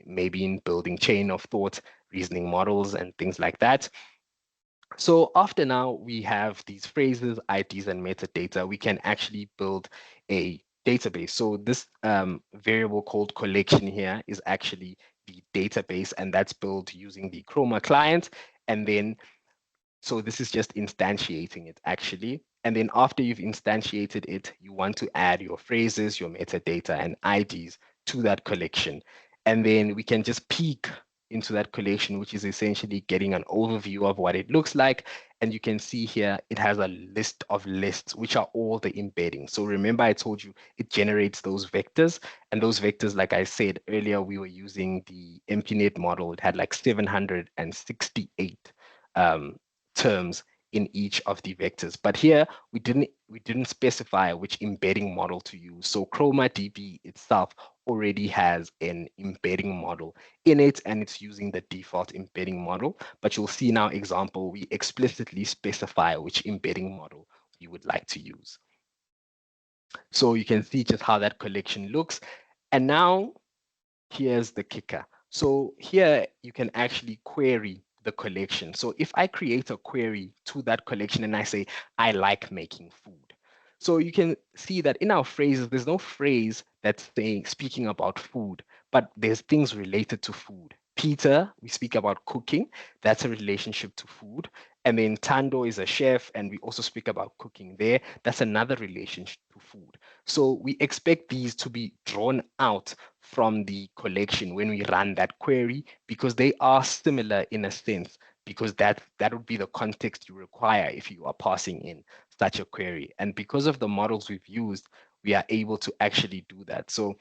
maybe in building chain of thought, reasoning models, and things like that. So after now we have these phrases, IDs, and metadata, we can actually build a database. So this variable called collection here is actually the database, and that's built using the Chroma client. And then, so this is just instantiating it actually. And then after you've instantiated it, you want to add your phrases, your metadata, and IDs to that collection. And then we can just peek into that collection, which is essentially getting an overview of what it looks like. And you can see here, it has a list of lists, which are all the embeddings. So remember, I told you it generates those vectors. And those vectors, like I said earlier, we were using the MPNet model. It had like 768 terms in each of the vectors. But here we didn't specify which embedding model to use. So ChromaDB itself already has an embedding model in it, and it's using the default embedding model. But you'll see now example, we explicitly specify which embedding model we would like to use. So you can see just how that collection looks. And now here's the kicker. So here you can actually query the collection. So if I create a query to that collection and I say, I like making food. So you can see that in our phrases, there's no phrase that's speaking about food, but there's things related to food. Peter, we speak about cooking. That's a relationship to food. And then Tando is a chef, and we also speak about cooking there. That's another relationship to food. So we expect these to be drawn out from the collection when we run that query, because they are similar in a sense, because that would be the context you require if you are passing in such a query. And because of the models we've used, we are able to actually do that. So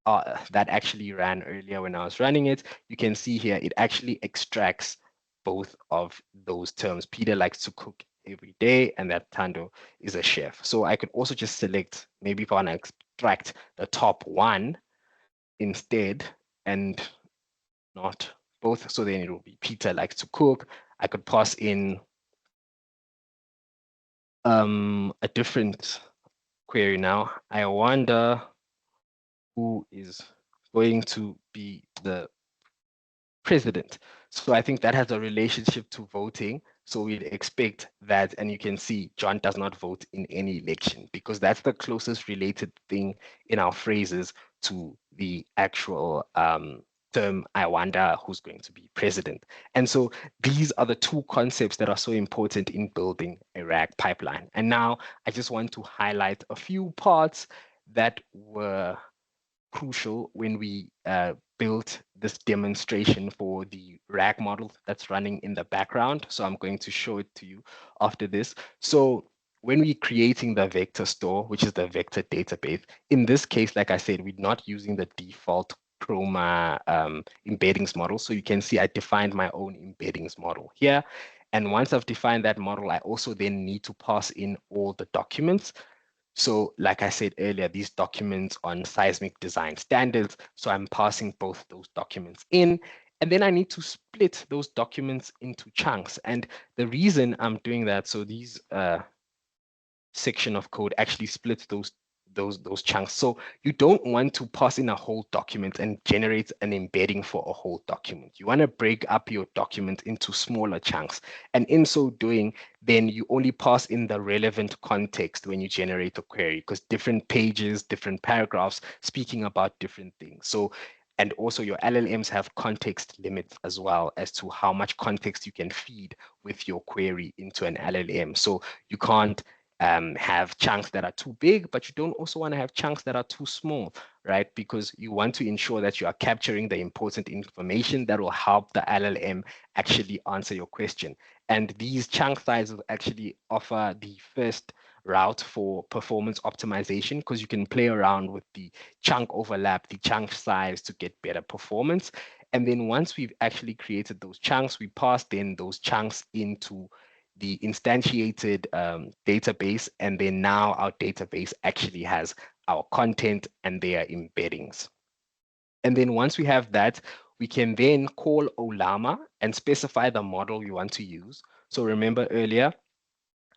that actually ran earlier when I was running it. You can see here, it actually extracts both of those terms. Peter likes to cook every day, and that Tando is a chef. So I could also just select, maybe if I want to extract the top one instead, and not both. So then it will be Peter likes to cook. I could pass in a different query now. I wonder who is going to be the president. So I think that has a relationship to voting. So we'd expect that, and you can see John does not vote in any election, because that's the closest related thing in our phrases to the actual term, I wonder who's going to be president. And so these are the two concepts that are so important in building a RAG pipeline. And now I just want to highlight a few parts that were crucial when we built this demonstration for the RAG model that's running in the background. So I'm going to show it to you after this. So when we're creating the vector store, which is the vector database, in this case, like I said, we're not using the default Chroma embeddings model. So you can see I defined my own embeddings model here. And once I've defined that model, I also then need to pass in all the documents. So like I said earlier, these documents on seismic design standards. So I'm passing both those documents in, and then I need to split those documents into chunks. And the reason I'm doing that, so these section of code actually splits those chunks. So you don't want to pass in a whole document and generate an embedding for a whole document. You want to break up your document into smaller chunks. And in so doing, then you only pass in the relevant context when you generate a query, because different pages, different paragraphs speaking about different things. So, and also your LLMs have context limits as well as to how much context you can feed with your query into an LLM. So you can't have chunks that are too big, but you don't also want to have chunks that are too small, right? Because you want to ensure that you are capturing the important information that will help the LLM actually answer your question. And these chunk sizes actually offer the first route for performance optimization, because you can play around with the chunk overlap, the chunk size to get better performance. And then once we've actually created those chunks, we pass then those chunks into the instantiated database, and then now our database actually has our content and their embeddings. And then once we have that, we can then call Olama and specify the model you want to use. So remember earlier,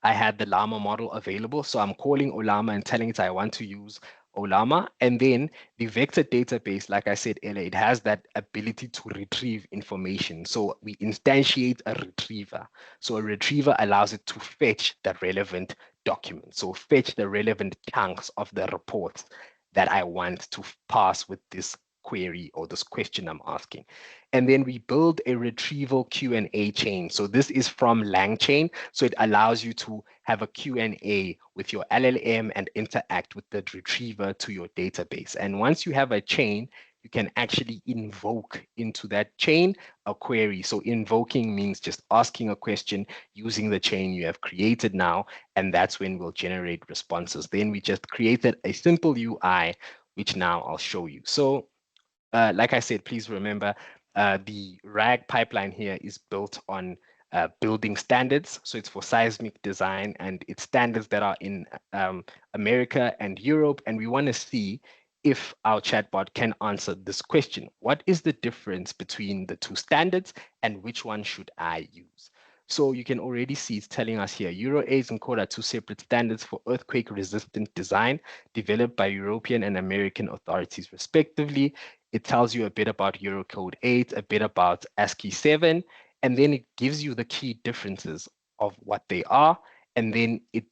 I had the Llama model available. So I'm calling Olama and telling it I want to use Olama. And then the vector database, like I said earlier, it has that ability to retrieve information. So we instantiate a retriever. So a retriever allows it to fetch the relevant document. So fetch the relevant chunks of the reports that I want to pass with this query or this question I'm asking. And then we build a retrieval Q&A chain. So this is from LangChain. So it allows you to have a Q&A with your LLM and interact with the retriever to your database. And once you have a chain, you can actually invoke into that chain a query. So invoking means just asking a question using the chain you have created now, and that's when we'll generate responses. Then we just created a simple UI, which now I'll show you. So like I said, please remember the RAG pipeline here is built on building standards. So it's for seismic design and it's standards that are in America and Europe. And we want to see if our chatbot can answer this question. What is the difference between the two standards and which one should I use? So you can already see it's telling us here, Euro 8 and Code are two separate standards for earthquake-resistant design developed by European and American authorities respectively. It tells you a bit about Eurocode 8, a bit about ASCII 7, and then it gives you the key differences of what they are, and then it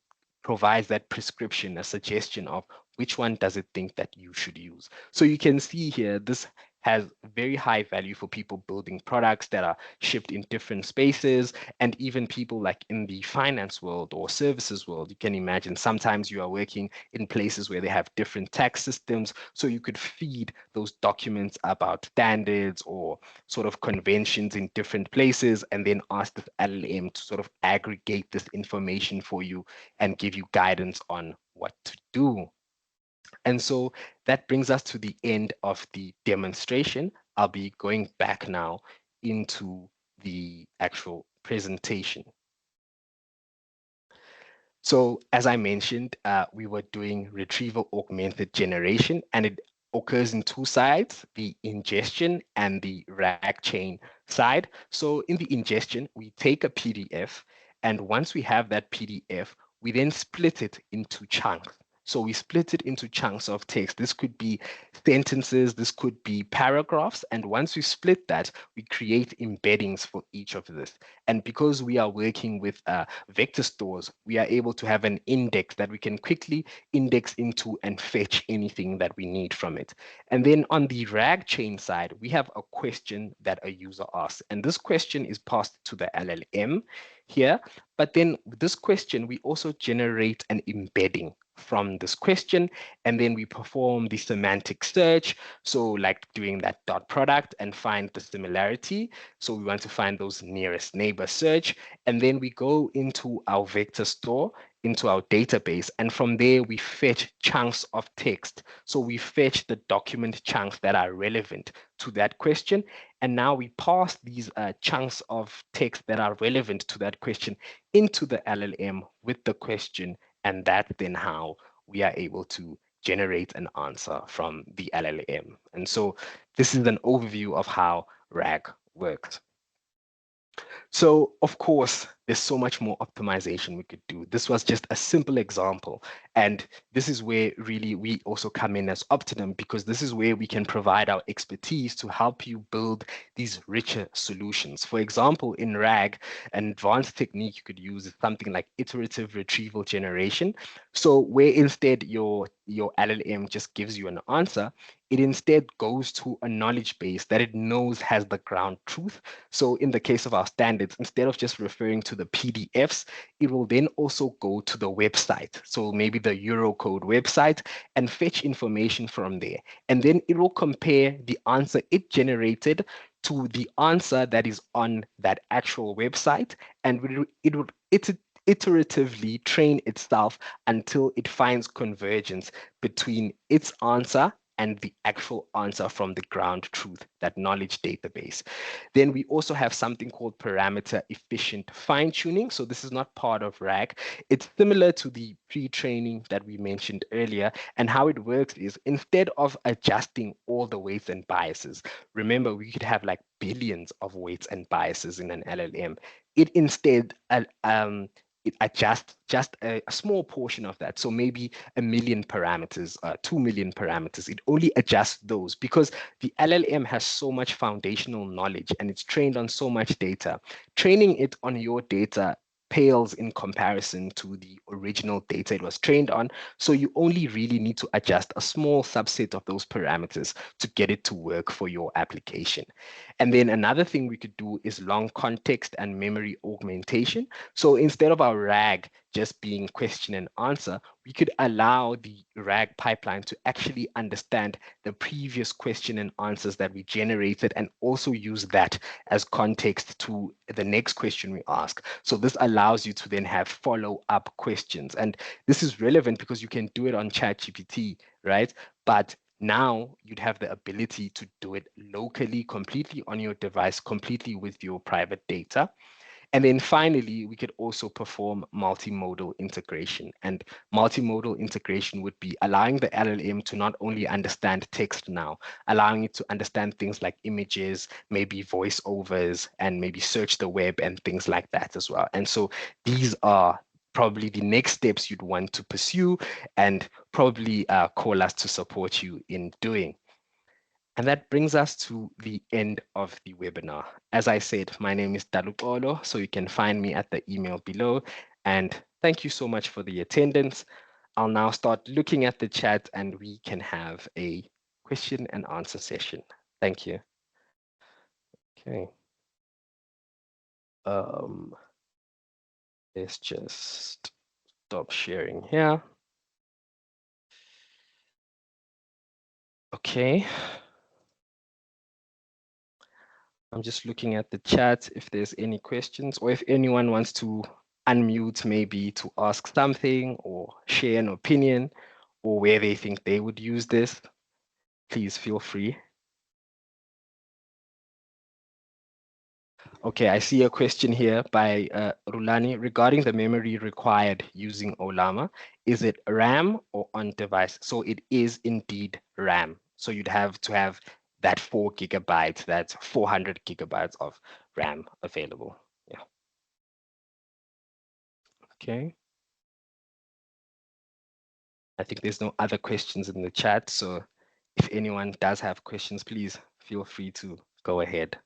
provides that prescription, a suggestion of which one does it think that you should use. So you can see here, this has very high value for people building products that are shipped in different spaces, and even people like in the finance world or services world. You can imagine sometimes you are working in places where they have different tax systems, so you could feed those documents about standards or sort of conventions in different places, and then ask the LLM to sort of aggregate this information for you and give you guidance on what to do. And so that brings us to the end of the demonstration. I'll be going back now into the actual presentation. So as I mentioned, we were doing retrieval augmented generation, and it occurs in two sides, the ingestion and the RAG chain side. So in the ingestion, we take a PDF, and once we have that PDF, we then split it into chunks. So we split it into chunks of text. This could be sentences, this could be paragraphs. And once we split that, we create embeddings for each of this. And because we are working with vector stores, we are able to have an index that we can quickly index into and fetch anything that we need from it. And then on the RAG chain side, we have a question that a user asks. And this question is passed to the LLM here. But then with this question, we also generate an embedding from this question, and then we perform the semantic search. So like doing that dot product and find the similarity. So we want to find those nearest neighbor search, and then we go into our vector store, into our database, and from there we fetch chunks of text. So we fetch the document chunks that are relevant to that question, and now we pass these chunks of text that are relevant to that question into the LLM with the question, and that's then how we are able to generate an answer from the LLM. And so this is an overview of how RAG works. So of course, there's so much more optimization we could do. This was just a simple example. And this is where really we also come in as Optimum, because this is where we can provide our expertise to help you build these richer solutions. For example, in RAG, an advanced technique you could use is something like iterative retrieval generation. So where instead your LLM just gives you an answer, it instead goes to a knowledge base that it knows has the ground truth. So in the case of our standards, instead of just referring to the PDFs, it will then also go to the website. So maybe the Eurocode website, and fetch information from there. And then it will compare the answer it generated to the answer that is on that actual website, and it will iteratively train itself until it finds convergence between its answer and the actual answer from the ground truth, that knowledge database. Then we also have something called parameter efficient fine-tuning. So this is not part of RAG. It's similar to the pre-training that we mentioned earlier. And how it works is, instead of adjusting all the weights and biases, remember we could have like billions of weights and biases in an LLM. It instead it adjusts just a small portion of that. So maybe 1,000,000 parameters, 2,000,000 parameters. It only adjusts those because the LLM has so much foundational knowledge and it's trained on so much data. Training it on your data pales in comparison to the original data it was trained on. So you only really need to adjust a small subset of those parameters to get it to work for your application. And then another thing we could do is long context and memory augmentation. So instead of our RAG just being question and answer, we could allow the RAG pipeline to actually understand the previous question and answers that we generated and also use that as context to the next question we ask. So this allows you to then have follow-up questions. And this is relevant because you can do it on ChatGPT, right? But now you'd have the ability to do it locally, completely on your device, completely with your private data. And then finally, we could also perform multimodal integration. And multimodal integration would be allowing the LLM to not only understand text now, allowing it to understand things like images, maybe voiceovers, and maybe search the web and things like that as well. And so these are probably the next steps you'd want to pursue and probably call us to support you in doing. And that brings us to the end of the webinar. As I said, my name is Dalupolo, so you can find me at the email below. And thank you so much for the attendance. I'll now start looking at the chat and we can have a question and answer session. Thank you. Okay. Let's just stop sharing here. Okay. I'm just looking at the chat if there's any questions or if anyone wants to unmute maybe to ask something or share an opinion or where they think they would use this, please feel free. Okay, I see a question here by Rulani regarding the memory required using Olama. Is it RAM or on device? So it is indeed RAM. So you'd have to have that 4 gigabytes, that's 400 gigabytes of RAM available. Yeah. Okay. I think there's no other questions in the chat. So if anyone does have questions, please feel free to go ahead.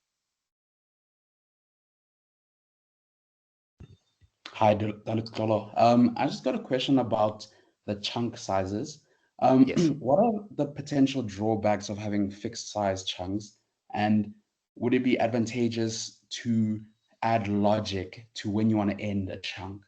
Hi, Dalutolo. I just got a question about the chunk sizes. Yes. What are the potential drawbacks of having fixed size chunks? And would it be advantageous to add logic to when you want to end a chunk?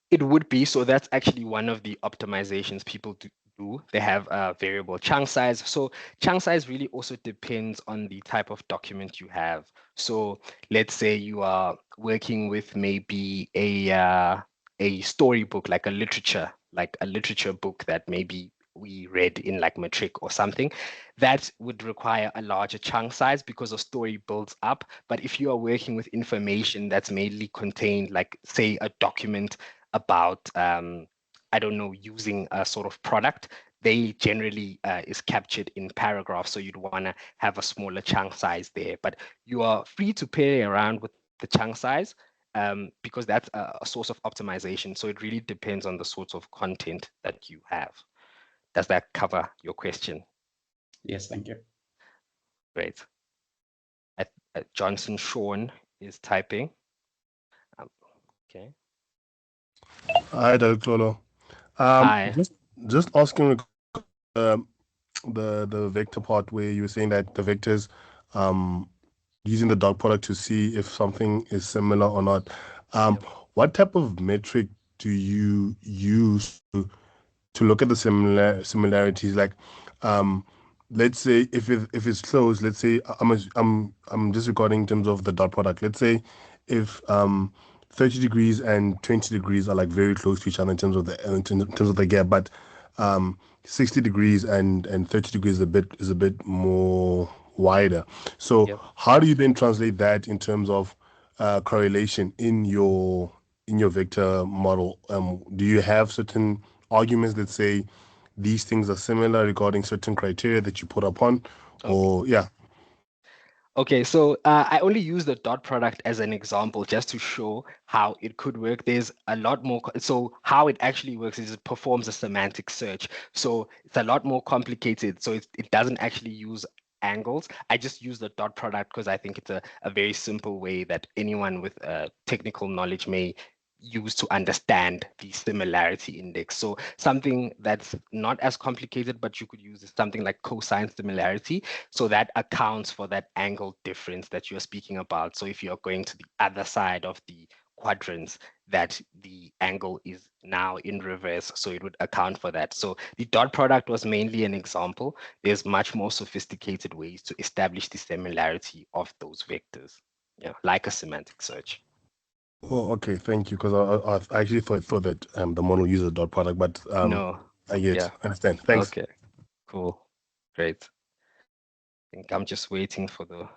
It would be. So that's actually one of the optimizations people do. They have a variable chunk size. So chunk size really also depends on the type of document you have. So let's say you are working with maybe a storybook, like a literature book that maybe we read in like matric or something. That would require a larger chunk size because a story builds up. But if you are working with information that's mainly contained, like say a document about I don't know, using a sort of product, they generally is captured in paragraphs. So you'd want to have a smaller chunk size there, but you are free to play around with the chunk size because that's a source of optimization. So it really depends on the sorts of content that you have. Does that cover your question? Yes, thank you. Great. Johnson Sean is typing. Okay. Hi, Dr. Lolo. Hi. Just asking um, the vector part where you were saying that the vectors using the dot product to see if something is similar or not. Yep. What type of metric do you use to look at the similarities? Like, let's say if it's close, let's say I'm just recording in terms of the dot product. Let's say if 30 degrees and 20 degrees are like very close to each other in terms of the gap, but 60 degrees and 30 degrees is a bit more wider. So Yep. how do you then translate that in terms of correlation in your vector model? Do you have certain arguments that say these things are similar regarding certain criteria that you put upon, Okay. or yeah? Okay, so I only use the dot product as an example just to show how it could work. There's a lot more. So how it actually works is it performs a semantic search. So it's a lot more complicated. So it doesn't actually use angles. I just use the dot product because I think it's a very simple way that anyone with technical knowledge may use to understand the similarity index. So something that's not as complicated, but you could use is something like cosine similarity. So that accounts for that angle difference that you're speaking about. So if you're going to the other side of the quadrants, that the angle is now in reverse, so it would account for that. So the dot product was mainly an example. There's much more sophisticated ways to establish the similarity of those vectors, yeah, like a semantic search. Oh, okay, thank you. Because I actually thought that the model uses a dot product, but No, I get, yeah, understand. Thanks. okay, cool, great. I think I'm just waiting for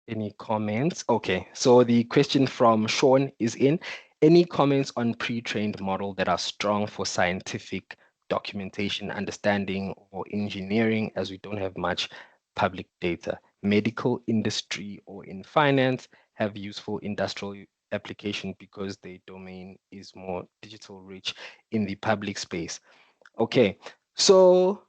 any comments. Okay, so the question from Sean is in. Any comments on pre-trained model that are strong for scientific documentation, understanding, or engineering, as we don't have much public data? Medical industry or in finance have useful industrial application because their domain is more digital rich in the public space. Okay, so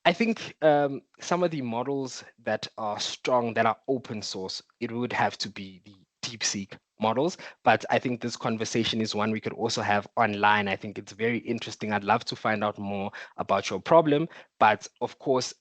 I think some of the models that are strong, that are open source, it would have to be the DeepSeek models. But I think this conversation is one we could also have online. I think it's very interesting. I'd love to find out more about your problem. But of course,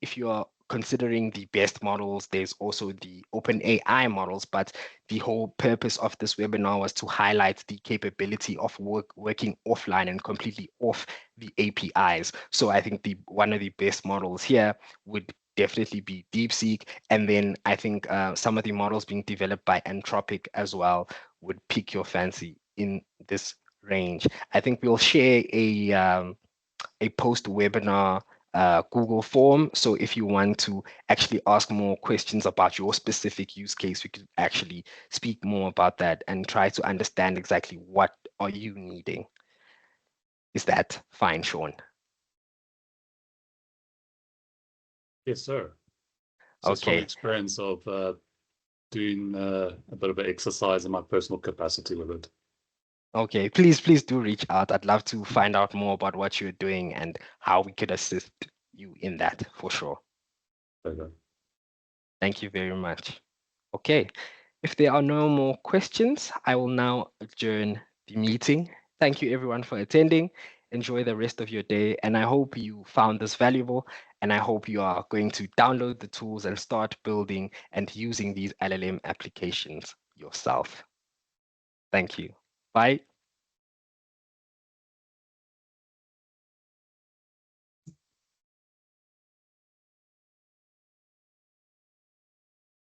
if you are considering the best models, there's also the open AI models. But the whole purpose of this webinar was to highlight the capability of working offline and completely off the APIs. So I think one of the best models here would definitely be DeepSeek. And then I think some of the models being developed by Anthropic as well would pique your fancy in this range. I think we'll share a post-webinar Google form. So if you want to actually ask more questions about your specific use case, we could actually speak more about that and try to understand exactly what are you needing. Is that fine, Sean? Yes, sir. Just from Okay. experience of doing a bit of an exercise in my personal capacity with it. Okay, please do reach out. I'd love to find out more about what you're doing and how we could assist you in that for sure. Okay. Thank you very much. Okay, if there are no more questions, I will now adjourn the meeting. Thank you everyone for attending. Enjoy the rest of your day, and I hope you found this valuable, and I hope you are going to download the tools and start building and using these LLM applications yourself. Thank you. Bye.